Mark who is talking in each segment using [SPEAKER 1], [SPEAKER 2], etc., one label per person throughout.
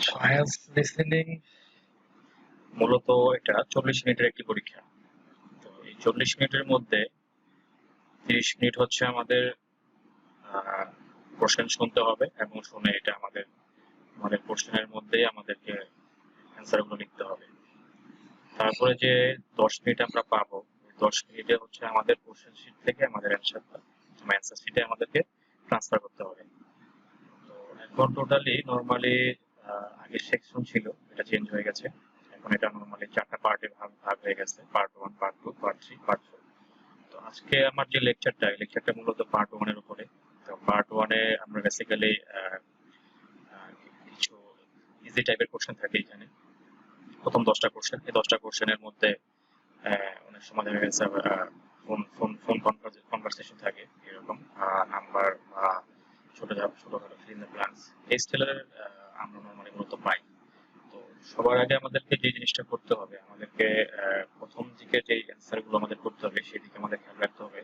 [SPEAKER 1] Trials listening মূলত এটা 40 মিনিটের একটি পরীক্ষা। তো এই 40 মিনিটের মধ্যে 30 মিনিট হচ্ছে আমাদের কোশ্চেন শুনতে হবে এবং শুনে এটা আমাদের কোশ্চেনের মধ্যেই আমাদেরকে অ্যান্সারগুলো লিখতে হবে। তারপরে যে 10 মিনিট আমরা পাবো, 10 মিনিটে হচ্ছে আমাদের কোশ্চেন শিট থেকে আমাদের অ্যান্সার শিটে আমাদেরকে ট্রান্সফার করতে হবে। তো এখন টোটালি নরমালি আগে সেকশন ছিল, এটা চেঞ্জ হয়ে গেছে। এখন এটা নরমালি 4টা পার্টে ভাগ হয়ে গেছে, পার্ট 1, পার্ট 2, পার্ট 3, পার্ট 4। তো আজকে আমার যে লেকচারটা মূলত পার্ট 1 এর উপরে। তো পার্ট 1 এ আমরা বেসিক্যালি কিছু ইজি টাইপের কোশ্চেন থাকে এখানে। প্রথম 10টা কোশ্চেন, এই 10টা কোশ্চেনের মধ্যে অনেক সময় দেখা গেছে ফোন কনভারসেশন থাকে, এরকম নাম্বার বা ছোটখাটো ফিল ইন দ্য ব্ল্যাঙ্কস এই স্টাইলের আমরা নরমালি মূলত পাই। তো সবার আগে আমাদেরকে যে জিনিসটা করতে হবে, আমাদেরকে প্রথম দিকে যে অ্যান্সারগুলো আমাদের করতে হবে সেদিকে আমাদের খেয়াল রাখতে হবে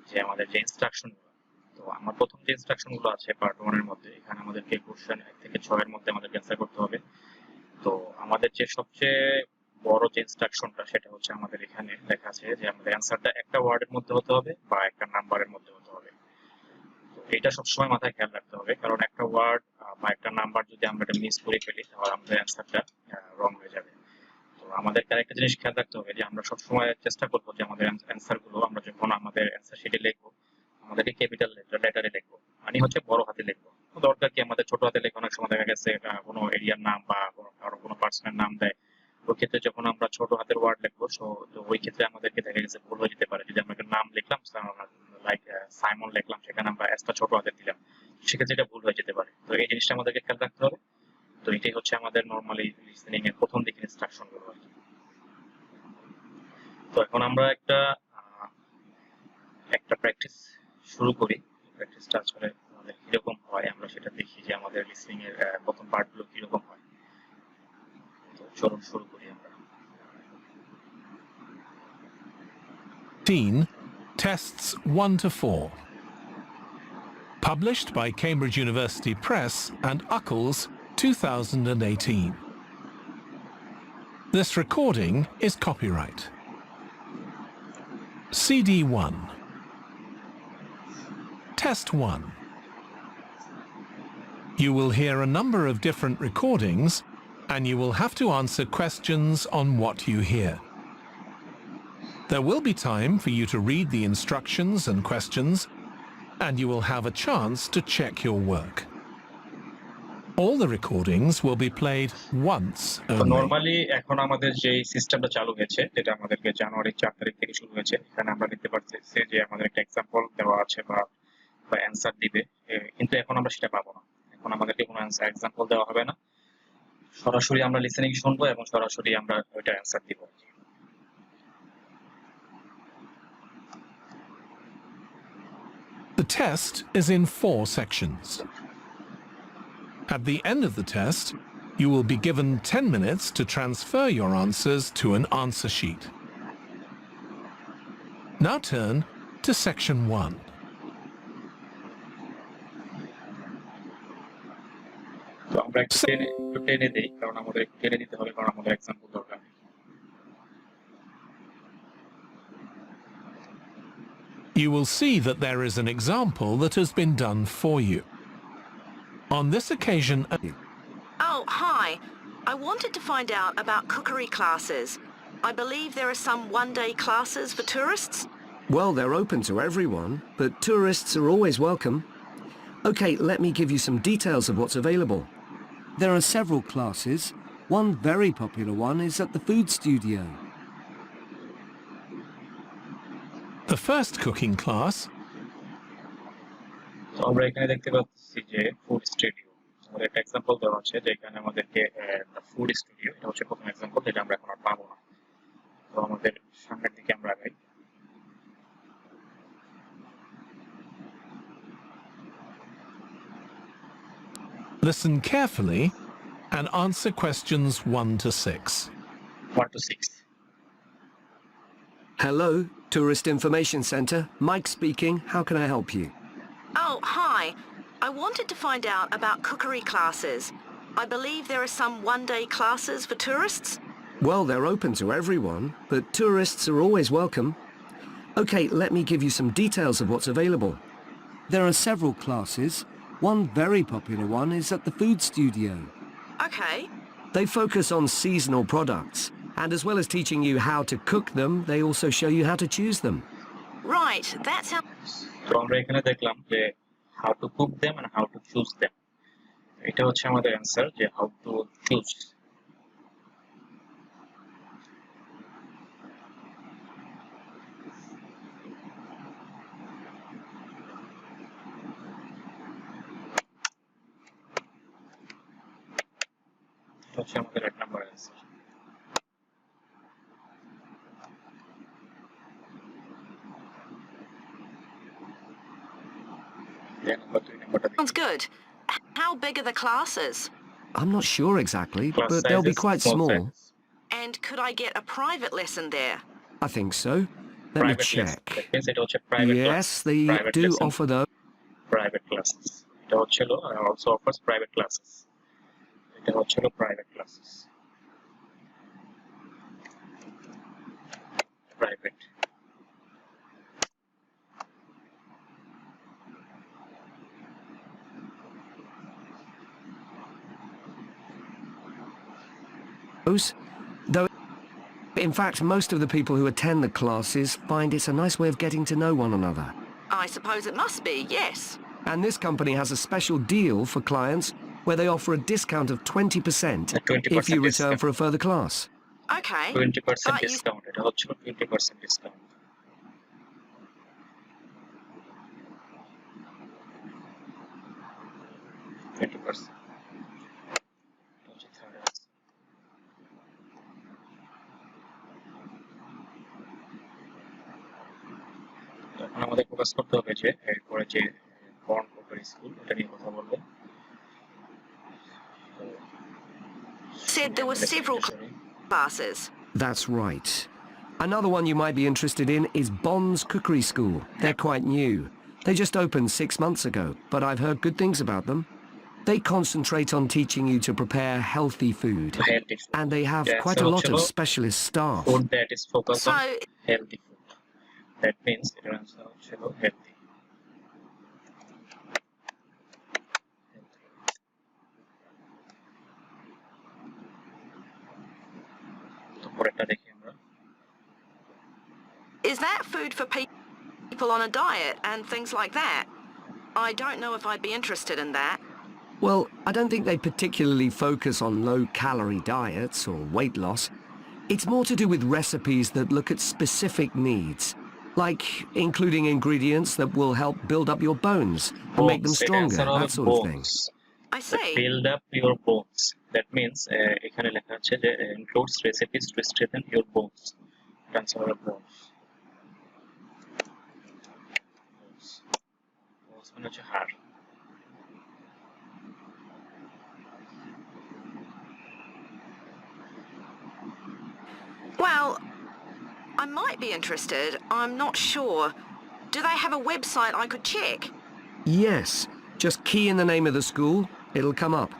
[SPEAKER 1] যে আমাদের যে ইনস্ট্রাকশনগুলো। তো আমার প্রথম যে ইনস্ট্রাকশনগুলো আছে পার্ট 1 এর মধ্যে, এখানে আমাদেরকে কোশ্চেন 1 থেকে 6 এর মধ্যে আমাদেরকে অ্যান্সার করতে হবে। তো আমাদের যে সবচেয়ে বড় যে ইনস্ট্রাকশনটা সেটা হচ্ছে আমাদের এখানে লেখা আছে যে আমাদের অ্যান্সারটা একটা ওয়ার্ডের মধ্যে হতে হবে বা একটা নাম্বারের মধ্যে হতে হবে। তো এটা সবসময় মাথায় খেয়াল রাখতে হবে, কারণ একটা ওয়ার্ড বা একটা নাম্বার যদি আমরা এটা মিস করে ফেলি তাহলে আমাদের অ্যান্সারটা রং হয়ে যাবে। তো আমাদের আরেকটা জিনিস খেয়াল রাখতে হবে যে আমরা সবসময় চেষ্টা করবো যে আমাদের অ্যান্সারগুলো আমরা যখন আমাদের অ্যান্সার শিটে লিখবো আমাদেরকে ক্যাপিটাল লেটারে লিখবো, মানে হচ্ছে বড় হাতে লিখবো। দরকার কি আমাদের ছোট হাতে লেখা অনেক সময় দেখা গেছে কোনো এরিয়ার নাম বা কোনো পার্সনের নাম দেয়, ওই ক্ষেত্রে যখন আমরা ছোট হাতের ওয়ার্ড লিখবো তো ওই ক্ষেত্রে আমাদেরকে দেখা গেছে ভুল হয়ে যেতে পারে। যদি আমরা একটা নাম লিখলাম লাইক সাইমন লিখলাম, সেখানে আমরা এসটা ছোট হাতে দিলাম, সেক্ষেত্রে এটা ভুল হয়ে যেতে পারে। তো এই জিনিসটা আমাদেরকে খেয়াল রাখতে হবে। তো এটাই হচ্ছে আমাদের নরমালি লিসেনিং এর প্রথম দিকের ইনস্ট্রাকশন গুলো আর কি। তো এখন আমরা একটা প্র্যাকটিস শুরু করি। প্র্যাকটিসটা আসলে আমাদের কিরকম হয় আমরা সেটা দেখি যে আমাদের লিসেনিং এর প্রথম পার্টগুলো কিরকম হয়। তো চলুন শুরু করি আমরা।
[SPEAKER 2] Tests 1 to 4. Published by Cambridge University Press and Uckles, 2018. This recording is copyright. CD 1. Test 1. You will hear a number of different recordings and you will have to answer questions on what you hear. There will be time for you to read the instructions and questions, and you will have a chance to check your work. All the recordings will be played once
[SPEAKER 1] তো
[SPEAKER 2] only.
[SPEAKER 1] Normally এখন আমাদের যে সিস্টেমটা চালু হয়েছে, যেটা আমাদেরকে জানুয়ারি 4 তারিখ থেকে শুরু হয়েছে, এখানে আমরা দেখতে পাচ্ছি যে আমাদের একটা এক্সাম্পল দেওয়া আছে বা অ্যান্সার দিবে, কিন্তু এখন আমরা সেটা পাবো না। এখন আমাদেরকে কোনো এক্সাম্পল দেওয়া হবে না, সরাসরি আমরা লিসেনিং শুনবো এবং সরাসরি আমরা ওইটা অ্যান্সার দিব।
[SPEAKER 2] The test is in 4 sections. At the end of the test, you will be given 10 minutes to transfer your answers to an answer sheet. Now turn to section 1.
[SPEAKER 1] তো আমরা একটু টেনে দেই, কারণ আমাদের একটু টেনে দিতে হবে, কারণ আমাদের এক্সাম্পল দরকার।
[SPEAKER 2] You will see that there is an example that has been done for you. On this occasion...
[SPEAKER 3] Oh, hi. I wanted to find out about cookery classes. I believe there are some one-day classes for tourists.
[SPEAKER 4] Well, they're open to everyone, but tourists are always welcome. Okay, let me give you some details of what's available. There are several classes. One very popular one is at the food studio.
[SPEAKER 2] The first cooking class...
[SPEAKER 1] তো আমরা এখানে দেখতে পাচ্ছি যে food studio, আমাদের একটা example দেওয়া আছে যেখানে আমাদেরকে ফুড স্টুডিও, এটা হচ্ছে প্রথম এক্সাম্পল, যেটা আমরা এখন আর পাবো না। তো আমাদের সামনের দিকে আমরা আগাই।
[SPEAKER 2] Listen carefully and answer questions 1 to 6.
[SPEAKER 1] 1 to 6.
[SPEAKER 4] Hello, Tourist Information Centre. Mike speaking. How can I help you?
[SPEAKER 3] Oh, hi. I wanted to find out about cookery classes. I believe there are some one-day classes for tourists.
[SPEAKER 4] Well, they're open to everyone, but tourists are always welcome. Okay, let me give you some details of what's available. There are several classes. One very popular one is at the food studio.
[SPEAKER 3] Okay.
[SPEAKER 4] They focus on seasonal products, and as well as teaching you how to cook them, they also show you how to choose them.
[SPEAKER 3] Right, that sounds...
[SPEAKER 1] তো আমরা এখানে দেখলাম যে how to cook them and how to choose them. এটা হচ্ছে আমাদের answer যে how to choose. এটা হচ্ছে আমাদের 8 নম্বর answer.
[SPEAKER 3] Sounds good. How big are the classes?
[SPEAKER 4] I'm not sure exactly,
[SPEAKER 1] Class
[SPEAKER 4] but they'll be
[SPEAKER 1] sizes,
[SPEAKER 4] quite
[SPEAKER 1] small
[SPEAKER 4] small.
[SPEAKER 1] sizes.
[SPEAKER 3] And could I get a private lesson there?
[SPEAKER 4] I think so. Let me
[SPEAKER 1] Private lesson.
[SPEAKER 4] check.
[SPEAKER 1] That means এটা হচ্ছে private
[SPEAKER 4] Yes,
[SPEAKER 1] class.
[SPEAKER 4] they
[SPEAKER 1] Private
[SPEAKER 4] do
[SPEAKER 1] lesson.
[SPEAKER 4] offer those.
[SPEAKER 1] Private classes. এটা হচ্ছিল also offers private classes. এটা হচ্ছিল private classes. Private.
[SPEAKER 4] Though, in fact, most of the people who attend the classes find it's a nice way of getting to know one another.
[SPEAKER 3] I suppose it must be, yes.
[SPEAKER 4] And this company has a special deal for clients where they offer a discount of 20%
[SPEAKER 1] A 20%
[SPEAKER 4] if you return
[SPEAKER 1] discount.
[SPEAKER 4] for a further class.
[SPEAKER 3] Okay.
[SPEAKER 1] 20%
[SPEAKER 3] But you
[SPEAKER 1] discount. এটা হচ্ছিল 20% discount. এখন আমাদের focus করতে হবে যে এরপরে যে born cookery school এটা নিয়ে কথা বলবো।
[SPEAKER 3] said there were several classes.
[SPEAKER 4] That's right. Another one you might be interested in is Bond's Cookery School. They're quite new. They just opened 6 months ago, but I've heard good things about them. They concentrate on teaching you to prepare healthy food.
[SPEAKER 1] Healthy food.
[SPEAKER 4] And they have
[SPEAKER 1] Yeah,
[SPEAKER 4] quite
[SPEAKER 1] so
[SPEAKER 4] a lot of
[SPEAKER 1] chalo,
[SPEAKER 4] specialist staff.
[SPEAKER 1] Food that is focused
[SPEAKER 3] So,
[SPEAKER 1] on healthy food. That means এটার answer হচ্ছিল healthy. তো পরেরটা দেখি আমরা।
[SPEAKER 3] is that food for people on a diet and things like that? I don't know if I'd be interested in that.
[SPEAKER 4] Well, I don't think they particularly focus on low-calorie diets or weight loss. It's more to do with recipes that look at specific needs, like including ingredients that will help build up your bones and make them
[SPEAKER 1] Bones, এটার
[SPEAKER 4] stronger,
[SPEAKER 1] answer হবে
[SPEAKER 4] that sort of thing.
[SPEAKER 1] bones.
[SPEAKER 3] I
[SPEAKER 1] That
[SPEAKER 3] see.
[SPEAKER 1] build up your bones. That means এখানে লেখা আছে যে includes recipes to strengthen your bones. Answer হবে bones. Bones মানে হচ্ছে হাড়।
[SPEAKER 3] Well, I might be interested. I'm not sure. Do they have a website I could check?
[SPEAKER 4] Yes, just key in the name of the school, it'll come up.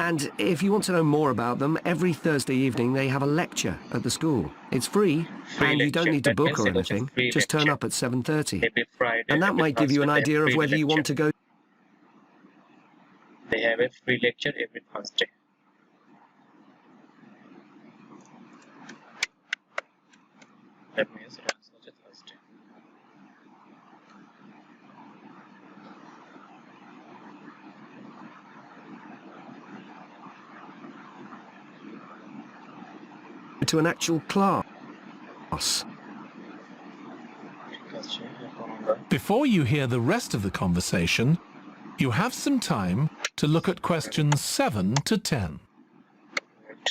[SPEAKER 4] And if you want to know more about them, every Thursday evening they have a lecture at the school. It's free,
[SPEAKER 1] Free
[SPEAKER 4] and you don't
[SPEAKER 1] lecture.
[SPEAKER 4] need to
[SPEAKER 1] That
[SPEAKER 4] book
[SPEAKER 1] means
[SPEAKER 4] or
[SPEAKER 1] it was a
[SPEAKER 4] anything.
[SPEAKER 1] free
[SPEAKER 4] Just turn
[SPEAKER 1] lecture.
[SPEAKER 4] up at 7:30.
[SPEAKER 1] Every Friday.
[SPEAKER 4] And that
[SPEAKER 1] every
[SPEAKER 4] might give you an
[SPEAKER 1] Thursday,
[SPEAKER 4] idea of
[SPEAKER 1] free
[SPEAKER 4] whether you want to
[SPEAKER 1] lecture.
[SPEAKER 4] go.
[SPEAKER 1] They have a free lecture every Thursday. That means it answer হচ্ছে Thursday.
[SPEAKER 4] To an actual class.
[SPEAKER 1] ঠিক আছে, এখন আমরা
[SPEAKER 2] Before you hear the rest of the conversation, you have some time to look at questions 7 to 10.
[SPEAKER 1] wait.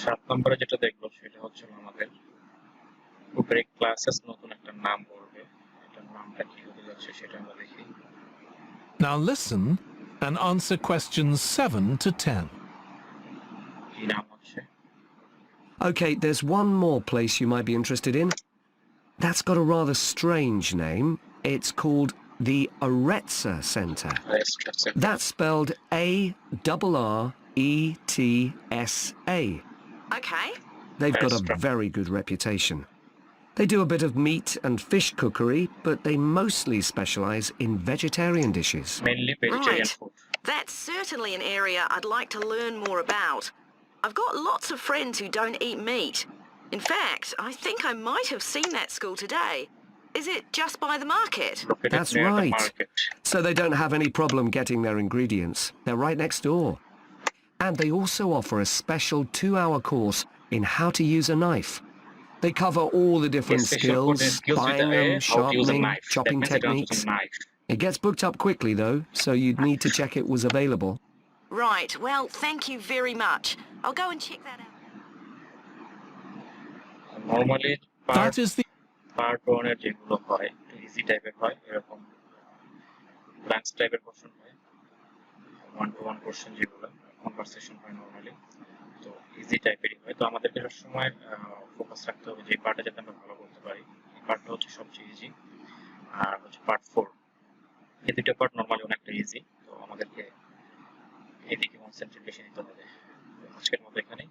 [SPEAKER 1] 7 নম্বরে যেটা দেখবো সেটা হচ্ছে আমাদের উপরে ক্লাসেস নতুন একটা নাম বলবে। এটার নামটা কি হতে যাচ্ছে সেটা আমরা দেখি।
[SPEAKER 2] Now listen and answer questions 7 to 10.
[SPEAKER 1] কি নাম হচ্ছে?
[SPEAKER 4] Okay, there's one more place you might be interested in. That's got a rather strange name. It's called the Ielts Center. That's spelled A-R-R-E-T-S-A.
[SPEAKER 3] Okay.
[SPEAKER 4] They've got a very good reputation. They do a bit of meat and fish cookery, but they mostly specialize in vegetarian dishes.
[SPEAKER 1] Mainly vegetarian
[SPEAKER 3] Right.
[SPEAKER 1] food.
[SPEAKER 3] That's certainly an area I'd like to learn more about. I've got lots of friends who don't eat meat. In fact, I think I might have seen that school today. Is it just by the market?
[SPEAKER 1] Located
[SPEAKER 4] That's
[SPEAKER 1] near the
[SPEAKER 4] right.
[SPEAKER 1] market.
[SPEAKER 4] So they don't have any problem getting their ingredients. They're right next door. And they also offer a special 2-hour course in how to use a knife. They cover all the different skills, buying them, sharpening, chopping techniques. It gets booked up quickly though, so you'd need to check it was available.
[SPEAKER 3] Right. Well, thank you very much. I'll go and check that out.
[SPEAKER 1] Normally
[SPEAKER 2] That is the
[SPEAKER 1] part 1 এর যেগুলো হয় easy টাইপের হয় এরকম blanks টাইপের question হয় 1 to 1 question যেগুলো conversation হয় নরমালি তো ইজি টাইপেরই হয় তো আমাদেরকে সবসময় ফোকাস রাখতে হবে যে পার্টে যাতে আমরা ভালো করতে পারি এই পার্টটা হচ্ছে সবচেয়ে ইজি আর হচ্ছে পার্ট 4 এই দুটো পার্ট নরমালি অনেকটা ইজি তো আমাদেরকে এদিকে কনসেন্ট্রেট বেশি দিতে হবে আজকের মতো এখানেই